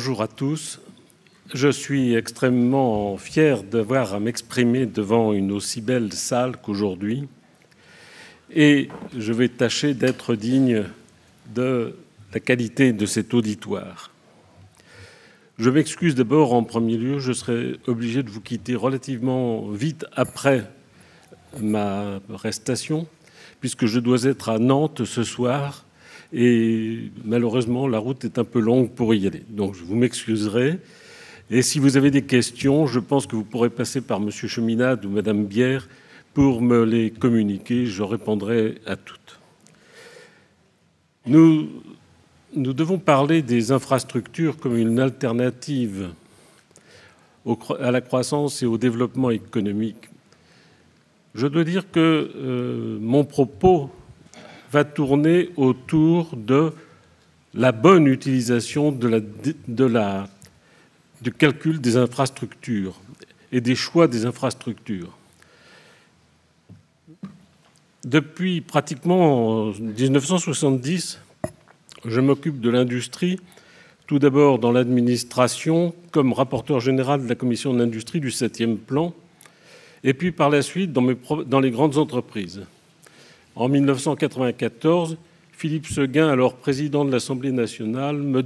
Bonjour à tous. Je suis extrêmement fier d'avoir à m'exprimer devant une aussi belle salle qu'aujourd'hui. Et je vais tâcher d'être digne de la qualité de cet auditoire. Je m'excuse d'abord en premier lieu, je serai obligé de vous quitter relativement vite après ma prestation, puisque je dois être à Nantes ce soir et malheureusement la route est un peu longue pour y aller. Donc je vous m'excuserai. Et si vous avez des questions, je pense que vous pourrez passer par M. Cheminade ou Mme Bière pour me les communiquer. Je répondrai à toutes. Nous devons parler des infrastructures comme une alternative à la croissance et au développement économique. Je dois dire que mon propos va tourner autour de la bonne utilisation du calcul des infrastructures et des choix des infrastructures. Depuis pratiquement 1970, je m'occupe de l'industrie, tout d'abord dans l'administration, comme rapporteur général de la commission de l'industrie du 7e plan, et puis par la suite dans les grandes entreprises. En 1994, Philippe Séguin, alors président de l'Assemblée nationale, me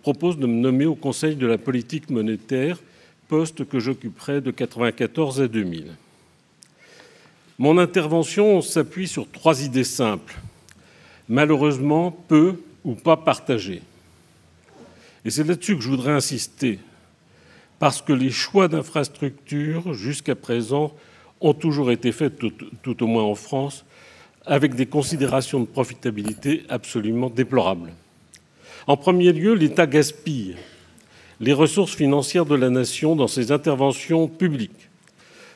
propose de me nommer au Conseil de la politique monétaire, poste que j'occuperai de 1994 à 2000. Mon intervention s'appuie sur 3 idées simples, malheureusement peu ou pas partagées. Et c'est là-dessus que je voudrais insister, parce que les choix d'infrastructures, jusqu'à présent, ont toujours été faits, tout au moins en France, avec des considérations de profitabilité absolument déplorables. En premier lieu, l'État gaspille les ressources financières de la nation dans ses interventions publiques.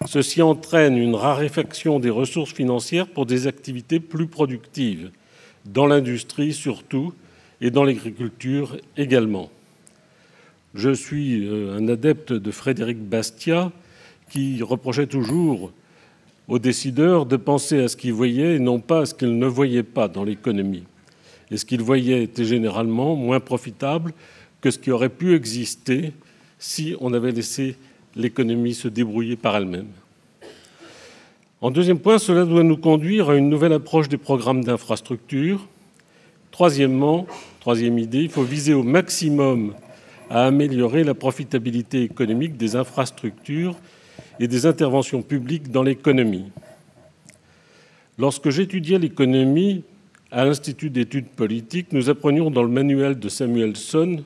Ceci entraîne une raréfaction des ressources financières pour des activités plus productives, dans l'industrie surtout, et dans l'agriculture également. Je suis un adepte de Frédéric Bastiat, qui reprochait toujours aux décideurs de penser à ce qu'ils voyaient et non pas à ce qu'ils ne voyaient pas dans l'économie. Et ce qu'ils voyaient était généralement moins profitable que ce qui aurait pu exister si on avait laissé l'économie se débrouiller par elle-même. En deuxième point, cela doit nous conduire à une nouvelle approche des programmes d'infrastructure. Troisièmement, troisième idée, il faut viser au maximum à améliorer la profitabilité économique des infrastructures et des interventions publiques dans l'économie. Lorsque j'étudiais l'économie à l'Institut d'études politiques, nous apprenions dans le manuel de Samuelson,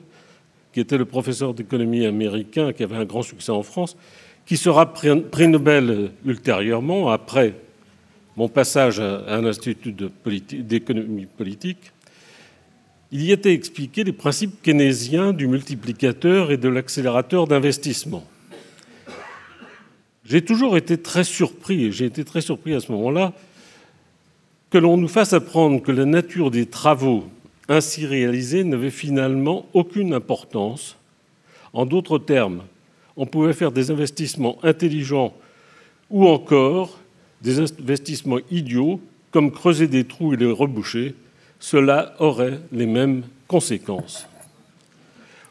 qui était le professeur d'économie américain, qui avait un grand succès en France, qui sera prix Nobel ultérieurement, après mon passage à un institut d'économie politique. Il y était expliqué les principes keynésiens du multiplicateur et de l'accélérateur d'investissement. J'ai toujours été très surpris, et j'ai été très surpris à ce moment-là, que l'on nous fasse apprendre que la nature des travaux ainsi réalisés n'avait finalement aucune importance. En d'autres termes, on pouvait faire des investissements intelligents ou encore des investissements idiots, comme creuser des trous et les reboucher. Cela aurait les mêmes conséquences.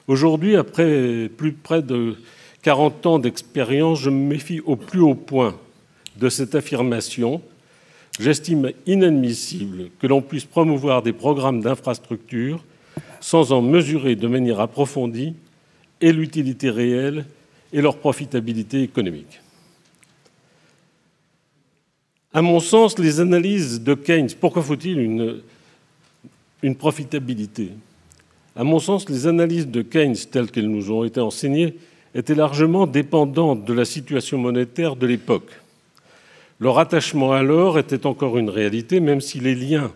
Aujourd'hui, après plus près de 40 ans d'expérience, je me méfie au plus haut point de cette affirmation. J'estime inadmissible que l'on puisse promouvoir des programmes d'infrastructure sans en mesurer de manière approfondie et l'utilité réelle et leur profitabilité économique. À mon sens, les analyses de Keynes, pourquoi faut-il une profitabilité ? À mon sens, les analyses de Keynes, telles qu'elles nous ont été enseignées, étaient largement dépendantes de la situation monétaire de l'époque. Leur attachement à l'or était encore une réalité, même si les liens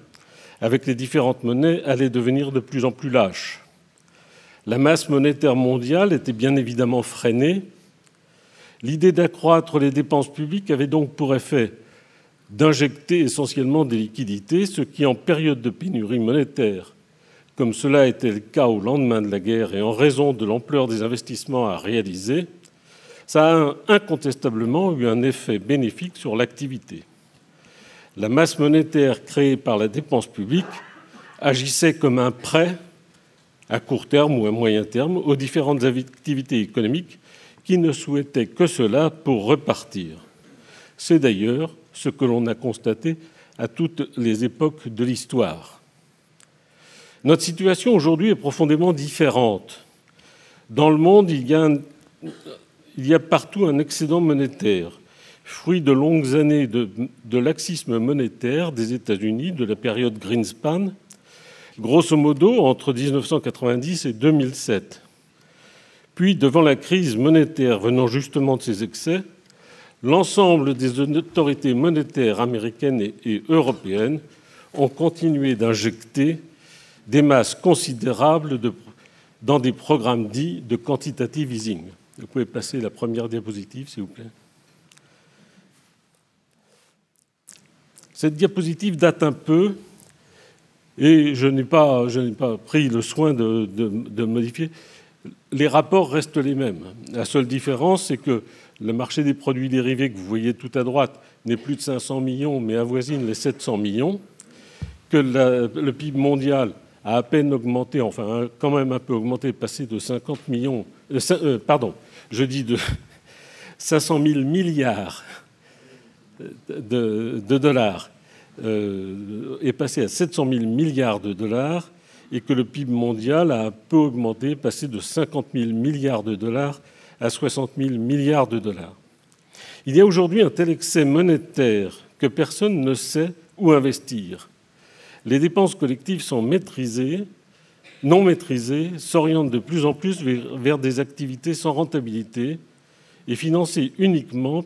avec les différentes monnaies allaient devenir de plus en plus lâches. La masse monétaire mondiale était bien évidemment freinée. L'idée d'accroître les dépenses publiques avait donc pour effet d'injecter essentiellement des liquidités, ce qui, en période de pénurie monétaire, comme cela était le cas au lendemain de la guerre et en raison de l'ampleur des investissements à réaliser, ça a incontestablement eu un effet bénéfique sur l'activité. La masse monétaire créée par la dépense publique agissait comme un prêt à court terme ou à moyen terme, aux différentes activités économiques qui ne souhaitaient que cela pour repartir. C'est d'ailleurs ce que l'on a constaté à toutes les époques de l'histoire. Notre situation aujourd'hui est profondément différente. Dans le monde, il y a partout un excédent monétaire, fruit de longues années de laxisme monétaire des États-Unis, de la période Greenspan, grosso modo entre 1990 et 2007. Puis, devant la crise monétaire venant justement de ces excès, l'ensemble des autorités monétaires américaines et européennes ont continué d'injecter des masses considérables dans des programmes dits de quantitative easing. Vous pouvez passer la première diapositive, s'il vous plaît. Cette diapositive date un peu, et je n'ai pas pris le soin de modifier. Les rapports restent les mêmes. La seule différence, c'est que le marché des produits dérivés que vous voyez tout à droite n'est plus de 500 millions, mais avoisine les 700 millions, que le PIB mondial a à peine augmenté, enfin quand même un peu augmenté, passé de 50 millions, de 500 000 milliards de dollars est passé à 700 000 milliards de dollars, et que le PIB mondial a peu augmenté, passé de 50 000 milliards de dollars à 60 000 milliards de dollars. Il y a aujourd'hui un tel excès monétaire que personne ne sait où investir. Les dépenses collectives sont non maîtrisées, s'orientent de plus en plus vers des activités sans rentabilité et financées uniquement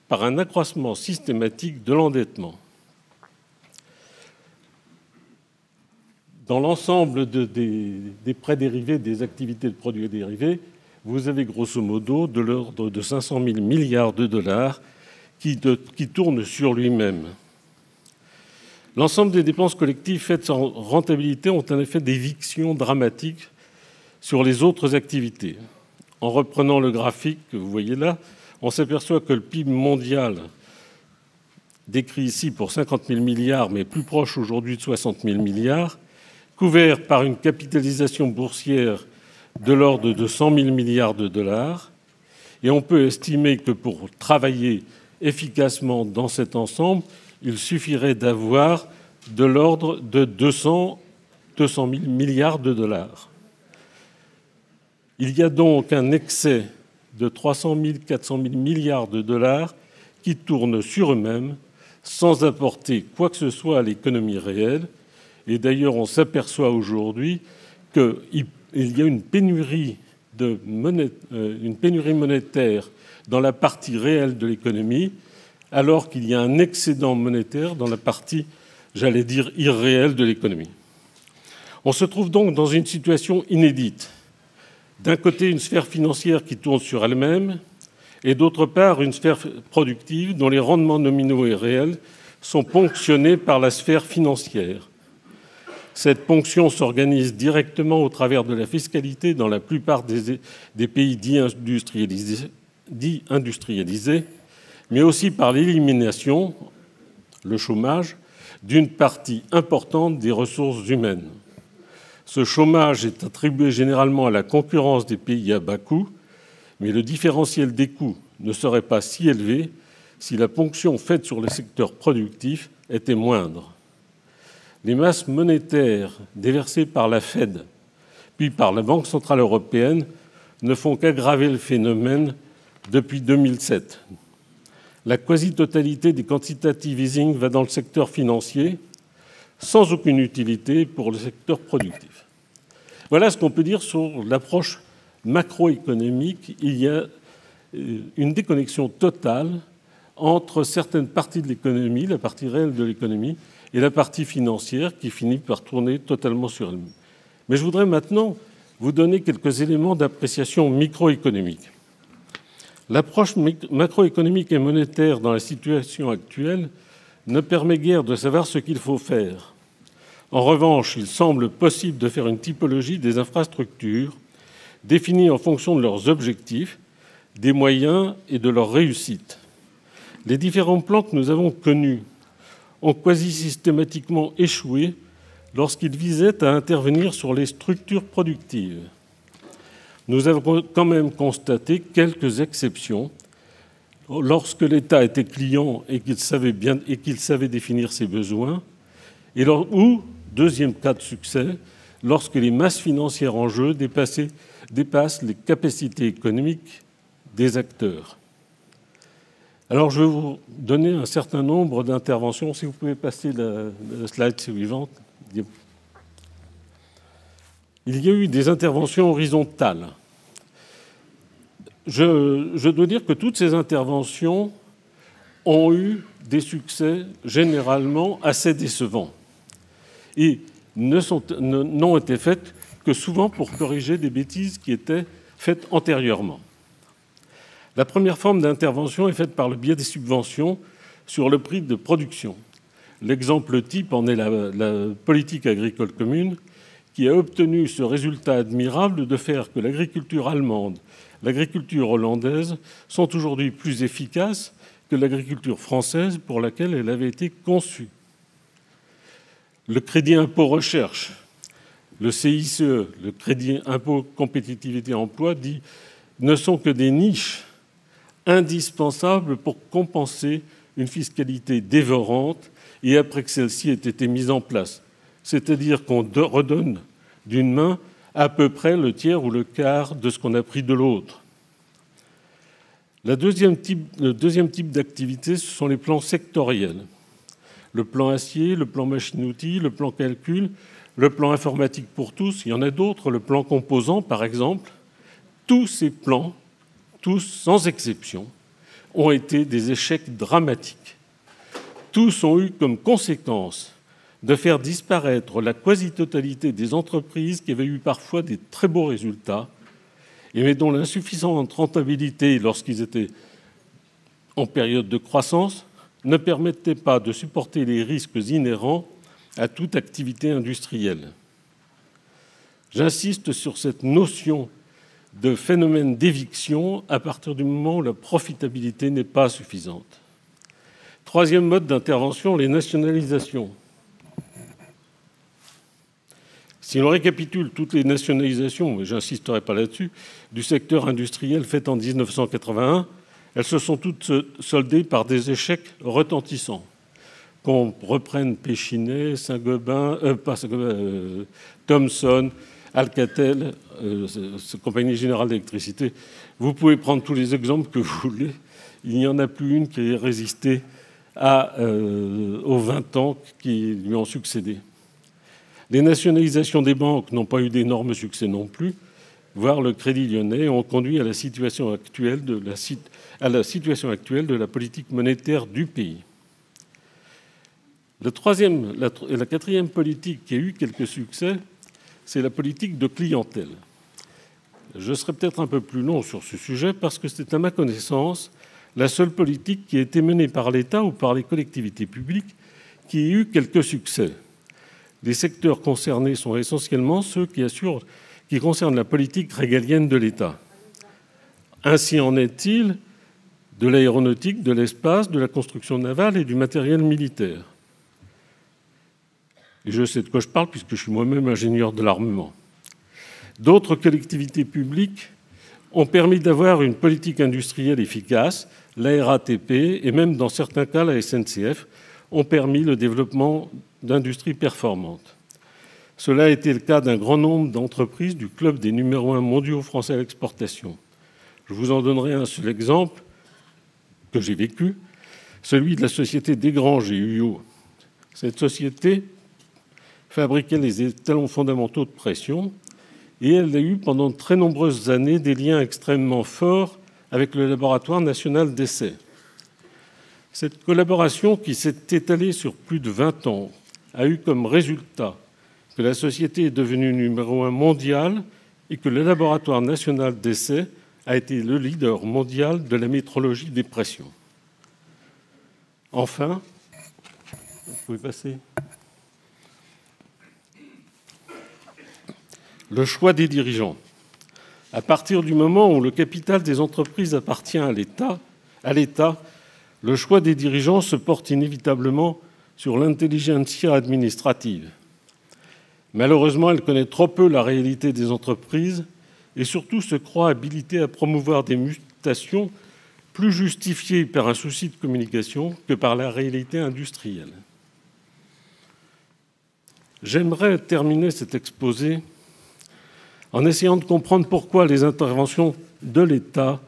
par un accroissement systématique de l'endettement. Dans l'ensemble des prêts dérivés, des activités de produits dérivés, vous avez grosso modo de l'ordre de 500 000 milliards de dollars qui tournent sur lui-même. L'ensemble des dépenses collectives faites sans rentabilité ont un effet d'éviction dramatique sur les autres activités. En reprenant le graphique que vous voyez là, on s'aperçoit que le PIB mondial, décrit ici pour 50 000 milliards, mais plus proche aujourd'hui de 60 000 milliards, couvert par une capitalisation boursière de l'ordre de 100 000 milliards de dollars. Et on peut estimer que pour travailler efficacement dans cet ensemble, il suffirait d'avoir de l'ordre de 200 000 milliards de dollars. Il y a donc un excès de 300 000, 400 000 milliards de dollars qui tournent sur eux-mêmes sans apporter quoi que ce soit à l'économie réelle. Et d'ailleurs, on s'aperçoit aujourd'hui qu'il y a une pénurie monétaire dans la partie réelle de l'économie, alors qu'il y a un excédent monétaire dans la partie, j'allais dire, irréelle de l'économie. On se trouve donc dans une situation inédite. D'un côté, une sphère financière qui tourne sur elle-même, et d'autre part, une sphère productive dont les rendements nominaux et réels sont ponctionnés par la sphère financière. Cette ponction s'organise directement au travers de la fiscalité dans la plupart des pays dits industrialisés, mais aussi par l'élimination, le chômage, d'une partie importante des ressources humaines. Ce chômage est attribué généralement à la concurrence des pays à bas coût, mais le différentiel des coûts ne serait pas si élevé si la ponction faite sur le secteur productif était moindre. Les masses monétaires déversées par la Fed, puis par la Banque centrale européenne, ne font qu'aggraver le phénomène depuis 2007. La quasi-totalité des quantitative easing va dans le secteur financier, sans aucune utilité pour le secteur productif. Voilà ce qu'on peut dire sur l'approche macroéconomique. Il y a une déconnexion totale entre certaines parties de l'économie, la partie réelle de l'économie, et la partie financière qui finit par tourner totalement sur elle-même. Mais je voudrais maintenant vous donner quelques éléments d'appréciation microéconomique. L'approche macroéconomique et monétaire dans la situation actuelle ne permet guère de savoir ce qu'il faut faire. En revanche, il semble possible de faire une typologie des infrastructures définies en fonction de leurs objectifs, des moyens et de leur réussite. Les différents plans que nous avons connus ont quasi systématiquement échoué lorsqu'il visait à intervenir sur les structures productives. Nous avons quand même constaté quelques exceptions. Lorsque l'État était client et qu'il savait définir ses besoins, ou, deuxième cas de succès, lorsque les masses financières en jeu dépassent les capacités économiques des acteurs. Alors, je vais vous donner un certain nombre d'interventions. Si vous pouvez passer la slide suivante. Il y a eu des interventions horizontales. Je dois dire que toutes ces interventions ont eu des succès généralement assez décevants et n'ont été faites que souvent pour corriger des bêtises qui étaient faites antérieurement. La première forme d'intervention est faite par le biais des subventions sur le prix de production. L'exemple type en est la politique agricole commune, qui a obtenu ce résultat admirable de faire que l'agriculture allemande, l'agriculture hollandaise sont aujourd'hui plus efficaces que l'agriculture française pour laquelle elle avait été conçue. Le crédit impôt recherche, le CICE, le crédit impôt compétitivité emploi, ne sont que des niches indispensables pour compenser une fiscalité dévorante et après que celle-ci ait été mise en place. C'est-à-dire qu'on redonne d'une main à peu près le tiers ou le quart de ce qu'on a pris de l'autre. Le deuxième type d'activité, ce sont les plans sectoriels. Le plan acier, le plan machine-outil, le plan calcul, le plan informatique pour tous, il y en a d'autres, le plan composant par exemple. Tous ces plans, tous sans exception, ont été des échecs dramatiques. Tous ont eu comme conséquence de faire disparaître la quasi-totalité des entreprises qui avaient eu parfois des très beaux résultats, mais dont l'insuffisante rentabilité, lorsqu'ils étaient en période de croissance, ne permettait pas de supporter les risques inhérents à toute activité industrielle. J'insiste sur cette notion de phénomène d'éviction à partir du moment où la profitabilité n'est pas suffisante. Troisième mode d'intervention, les nationalisations. Si l'on récapitule toutes les nationalisations, mais je n'insisterai pas là-dessus, du secteur industriel faites en 1981, elles se sont toutes soldées par des échecs retentissants. Qu'on reprenne Péchinet, Saint-Gobain, Thomson, Alcatel, Compagnie Générale d'Électricité. Vous pouvez prendre tous les exemples que vous voulez. Il n'y en a plus une qui ait résisté aux 20 ans qui lui ont succédé. Les nationalisations des banques n'ont pas eu d'énormes succès non plus, voire le Crédit Lyonnais ont conduit à la situation actuelle de la politique monétaire du pays. La quatrième politique qui a eu quelques succès, c'est la politique de clientèle. Je serai peut-être un peu plus long sur ce sujet parce que c'est à ma connaissance la seule politique qui a été menée par l'État ou par les collectivités publiques qui a eu quelques succès. Les secteurs concernés sont essentiellement ceux qui concernent la politique régalienne de l'État. Ainsi en est-il de l'aéronautique, de l'espace, de la construction navale et du matériel militaire. Et je sais de quoi je parle puisque je suis moi-même ingénieur de l'armement. D'autres collectivités publiques ont permis d'avoir une politique industrielle efficace. La RATP et même dans certains cas la SNCF ont permis le développement d'industries performantes. Cela a été le cas d'un grand nombre d'entreprises du club des numéros 1 mondiaux français à l'exportation. Je vous en donnerai un seul exemple que j'ai vécu, celui de la société Desgranges et Huyot. Cette société fabriquait les étalons fondamentaux de pression et elle a eu pendant de très nombreuses années des liens extrêmement forts avec le laboratoire national d'essai. Cette collaboration qui s'est étalée sur plus de 20 ans a eu comme résultat que la société est devenue numéro 1 mondial et que le laboratoire national d'essai a été le leader mondial de la métrologie des pressions. Enfin, vous pouvez passer. Le choix des dirigeants. À partir du moment où le capital des entreprises appartient à l'État, le choix des dirigeants se porte inévitablement sur l'intelligentsia administrative. Malheureusement, elle connaît trop peu la réalité des entreprises et surtout se croit habilitée à promouvoir des mutations plus justifiées par un souci de communication que par la réalité industrielle. J'aimerais terminer cet exposé en essayant de comprendre pourquoi les interventions de l'État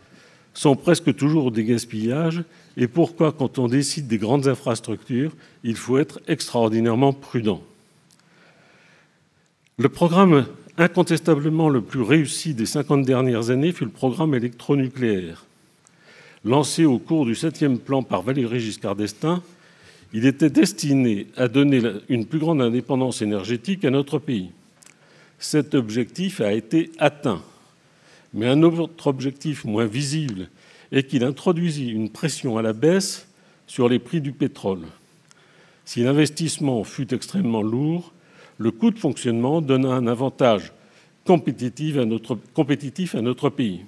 sont presque toujours des gaspillages et pourquoi, quand on décide des grandes infrastructures, il faut être extraordinairement prudent. Le programme incontestablement le plus réussi des 50 dernières années fut le programme électronucléaire. Lancé au cours du 7e plan par Valéry Giscard d'Estaing, il était destiné à donner une plus grande indépendance énergétique à notre pays. Cet objectif a été atteint. Mais un autre objectif moins visible est qu'il introduisit une pression à la baisse sur les prix du pétrole. Si l'investissement fut extrêmement lourd, le coût de fonctionnement donna un avantage compétitif à notre pays.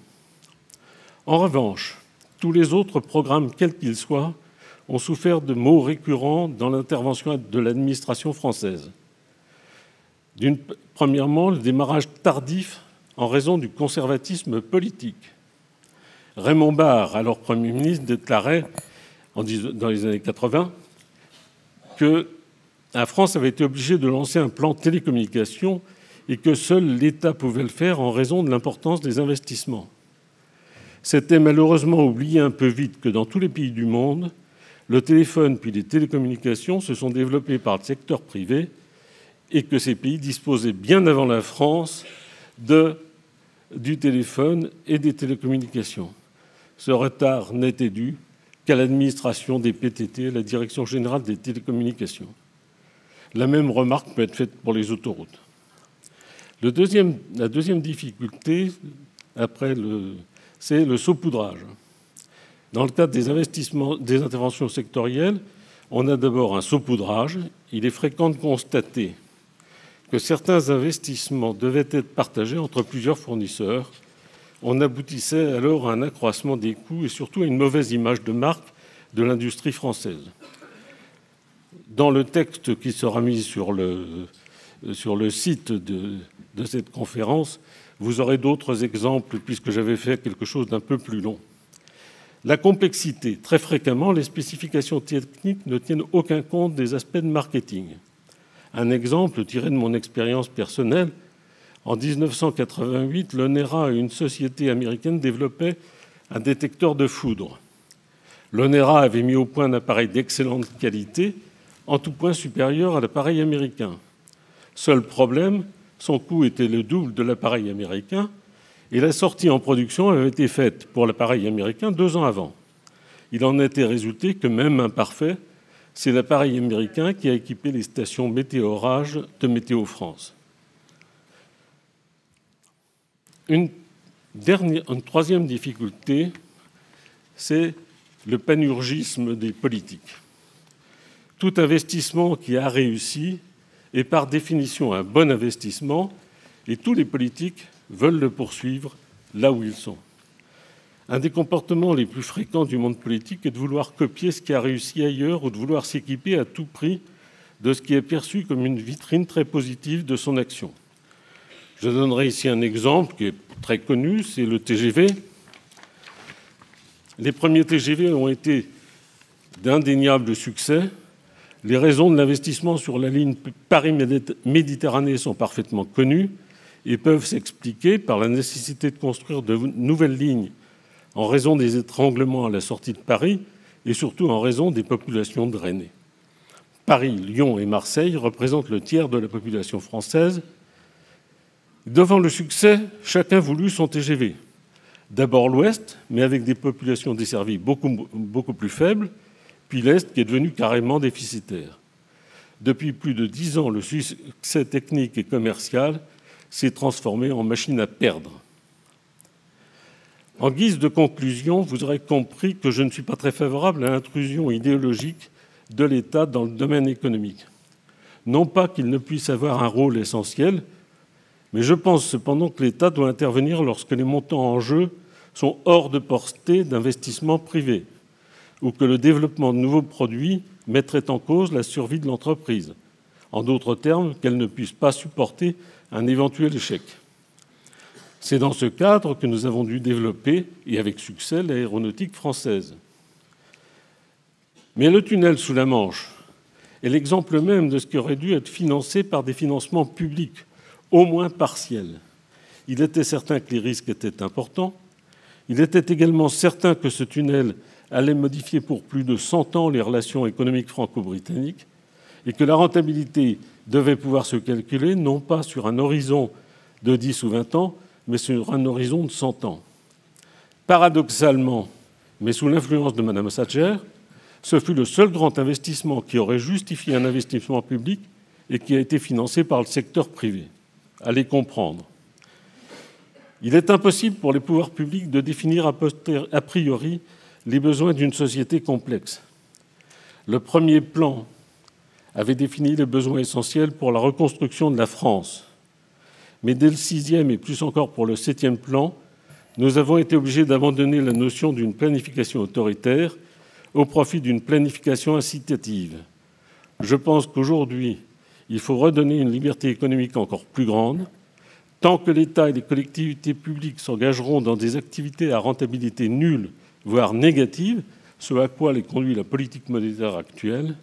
En revanche, tous les autres programmes, quels qu'ils soient, ont souffert de maux récurrents dans l'intervention de l'administration française. Premièrement, le démarrage tardif en raison du conservatisme politique. Raymond Barre, alors Premier ministre, déclarait dans les années 80 que la France avait été obligée de lancer un plan de télécommunications et que seul l'État pouvait le faire en raison de l'importance des investissements. C'était malheureusement oublié un peu vite que dans tous les pays du monde, le téléphone puis les télécommunications se sont développés par le secteur privé et que ces pays disposaient bien avant la France du téléphone et des télécommunications. Ce retard n'était dû qu'à l'administration des PTT, la Direction générale des télécommunications. La même remarque peut être faite pour les autoroutes. La deuxième difficulté, c'est le saupoudrage. Dans le cadre des interventions sectorielles, on a d'abord un saupoudrage. Il est fréquent de constater que certains investissements devaient être partagés entre plusieurs fournisseurs. On aboutissait alors à un accroissement des coûts et surtout à une mauvaise image de marque de l'industrie française. Dans le texte qui sera mis sur le site de cette conférence, vous aurez d'autres exemples puisque j'avais fait quelque chose d'un peu plus long. La complexité. Très fréquemment, les spécifications techniques ne tiennent aucun compte des aspects de marketing. Un exemple tiré de mon expérience personnelle, en 1988, l'ONERA, une société américaine, développait un détecteur de foudre. L'ONERA avait mis au point un appareil d'excellente qualité, en tout point supérieur à l'appareil américain. Seul problème, son coût était le double de l'appareil américain et la sortie en production avait été faite pour l'appareil américain 2 ans avant. Il en était résulté que, même imparfait, c'est l'appareil américain qui a équipé les stations météo-orage de Météo France. Une troisième difficulté, c'est le panurgisme des politiques. Tout investissement qui a réussi est par définition un bon investissement et tous les politiques veulent le poursuivre là où ils sont. Un des comportements les plus fréquents du monde politique est de vouloir copier ce qui a réussi ailleurs ou de vouloir s'équiper à tout prix de ce qui est perçu comme une vitrine très positive de son action. Je donnerai ici un exemple qui est très connu, c'est le TGV. Les premiers TGV ont été d'indéniables succès. Les raisons de l'investissement sur la ligne Paris-Méditerranée sont parfaitement connues et peuvent s'expliquer par la nécessité de construire de nouvelles lignes en raison des étranglements à la sortie de Paris et surtout en raison des populations drainées. Paris, Lyon et Marseille représentent le tiers de la population française. Devant le succès, chacun voulut son TGV. D'abord l'Ouest, mais avec des populations desservies beaucoup plus faibles, puis l'Est qui est devenu carrément déficitaire. Depuis plus de 10 ans, le succès technique et commercial s'est transformé en machine à perdre. En guise de conclusion, vous aurez compris que je ne suis pas très favorable à l'intrusion idéologique de l'État dans le domaine économique. Non pas qu'il ne puisse avoir un rôle essentiel, mais je pense cependant que l'État doit intervenir lorsque les montants en jeu sont hors de portée d'investissement privé ou que le développement de nouveaux produits mettrait en cause la survie de l'entreprise. En d'autres termes, qu'elles ne puissent pas supporter un éventuel échec. C'est dans ce cadre que nous avons dû développer, et avec succès, l'aéronautique française. Mais le tunnel sous la Manche est l'exemple même de ce qui aurait dû être financé par des financements publics, au moins partiels. Il était certain que les risques étaient importants. Il était également certain que ce tunnel allait modifier pour plus de 100 ans les relations économiques franco-britanniques et que la rentabilité devait pouvoir se calculer non pas sur un horizon de 10 ou 20 ans, mais sur un horizon de 100 ans. Paradoxalement, mais sous l'influence de Mme Thatcher, ce fut le seul grand investissement qui aurait justifié un investissement public et qui a été financé par le secteur privé. Allez comprendre. Il est impossible pour les pouvoirs publics de définir a priori les besoins d'une société complexe. Le premier plan avait défini les besoins essentiels pour la reconstruction de la France. Mais dès le 6e et plus encore pour le 7e plan, nous avons été obligés d'abandonner la notion d'une planification autoritaire au profit d'une planification incitative. Je pense qu'aujourd'hui, il faut redonner une liberté économique encore plus grande. Tant que l'État et les collectivités publiques s'engageront dans des activités à rentabilité nulle, voire négative, ce à quoi les conduit la politique monétaire actuelle,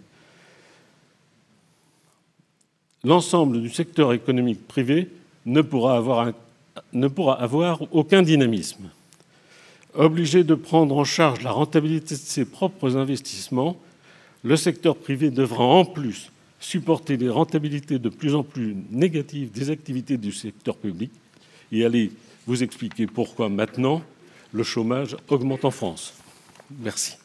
l'ensemble du secteur économique privé ne pourra avoir aucun dynamisme. Obligé de prendre en charge la rentabilité de ses propres investissements, le secteur privé devra en plus supporter les rentabilités de plus en plus négatives des activités du secteur public et aller vous expliquer pourquoi maintenant le chômage augmente en France. Merci.